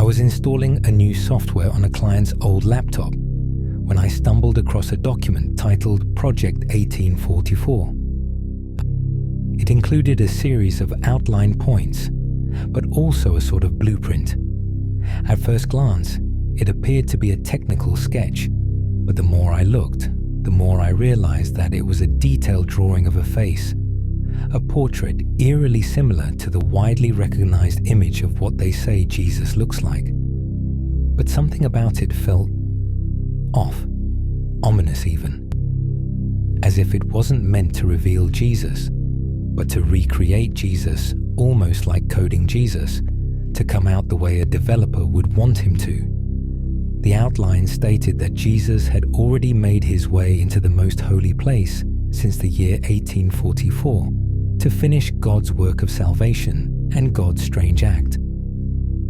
was installing a new software on a client's old laptop when I stumbled across a document titled Project 1844. It included a series of outline points, but also a sort of blueprint. At first glance, it appeared to be a technical sketch, but the more I looked, the more I realized that it was a detailed drawing of a face, a portrait eerily similar to the widely recognized image of what they say Jesus looks like. But something about it felt off, ominous even, as if it wasn't meant to reveal Jesus, but to recreate Jesus, almost like coding Jesus, to come out the way a developer would want him to. The outline stated that Jesus had already made his way into the most holy place since the year 1844 to finish God's work of salvation and God's strange act.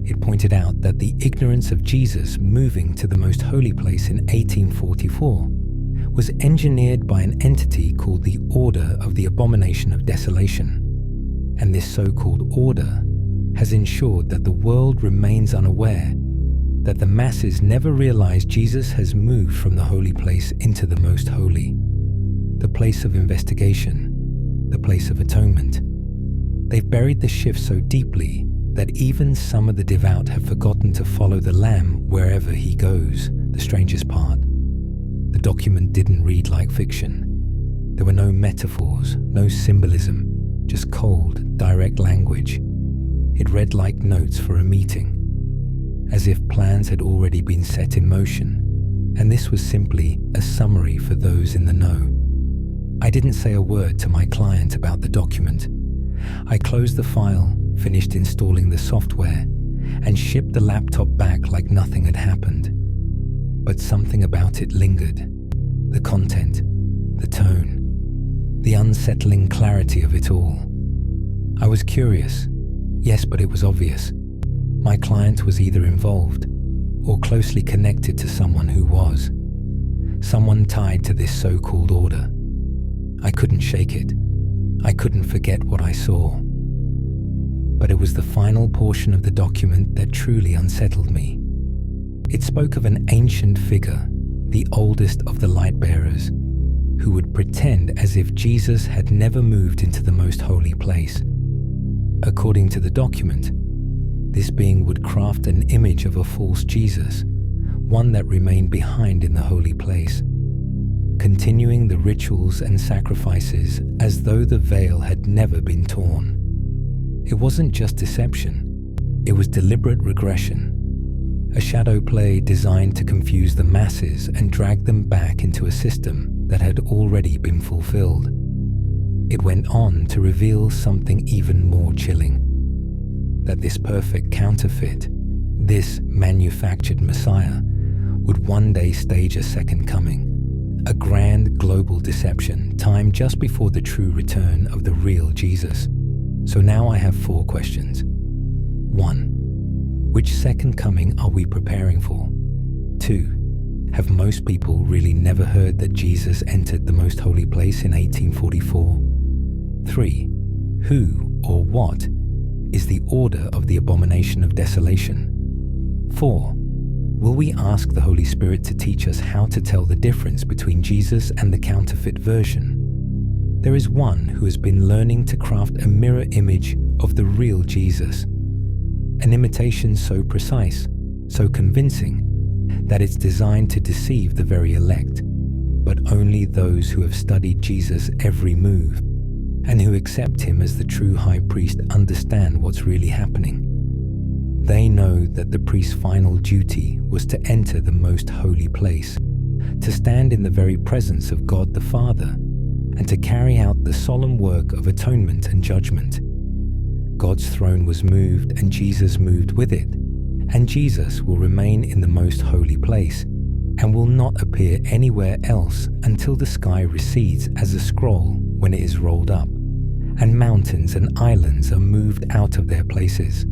It pointed out that the ignorance of Jesus moving to the most holy place in 1844 was engineered by an entity called the Order of the Abomination of Desolation, and this so-called order has ensured that the world remains unaware, that the masses never realize Jesus has moved from the holy place into the most holy, the place of investigation, the place of atonement. They've buried the shift so deeply that even some of the devout have forgotten to follow the Lamb wherever he goes. The strangest part, the document didn't read like fiction. There were no metaphors, no symbolism, just cold, direct language. It read like notes for a meeting, as if plans had already been set in motion, and this was simply a summary for those in the know. I didn't say a word to my client about the document. I closed the file, finished installing the software, and shipped the laptop back like nothing had happened. But something about it lingered. The content, the tone, the unsettling clarity of it all. I was curious, yes, but it was obvious. My client was either involved or closely connected to someone who was. Someone tied to this so-called order. I couldn't shake it. I couldn't forget what I saw. But it was the final portion of the document that truly unsettled me. It spoke of an ancient figure, the oldest of the light bearers, who would pretend as if Jesus had never moved into the most holy place. According to the document, this being would craft an image of a false Jesus, one that remained behind in the holy place, continuing the rituals and sacrifices as though the veil had never been torn. It wasn't just deception, it was deliberate regression, a shadow play designed to confuse the masses and drag them back into a system that had already been fulfilled. It went on to reveal something even more chilling, that this perfect counterfeit, this manufactured Messiah, would one day stage a second coming, a grand global deception timed just before the true return of the real Jesus. So now I have 4 questions. 1. Which second coming are we preparing for? 2. Have most people really never heard that Jesus entered the most holy place in 1844? 3. Who or what is the Order of the Abomination of Desolation? 4. Will we ask the Holy Spirit to teach us how to tell the difference between Jesus and the counterfeit version? There is one who has been learning to craft a mirror image of the real Jesus, an imitation so precise, so convincing, that it's designed to deceive the very elect, but only those who have studied Jesus' every move and who accept him as the true high priest understand what's really happening. They know that the priest's final duty was to enter the most holy place, to stand in the very presence of God the Father, and to carry out the solemn work of atonement and judgment. God's throne was moved and Jesus moved with it, and Jesus will remain in the most holy place and will not appear anywhere else until the sky recedes as a scroll when it is rolled up, and mountains and islands are moved out of their places.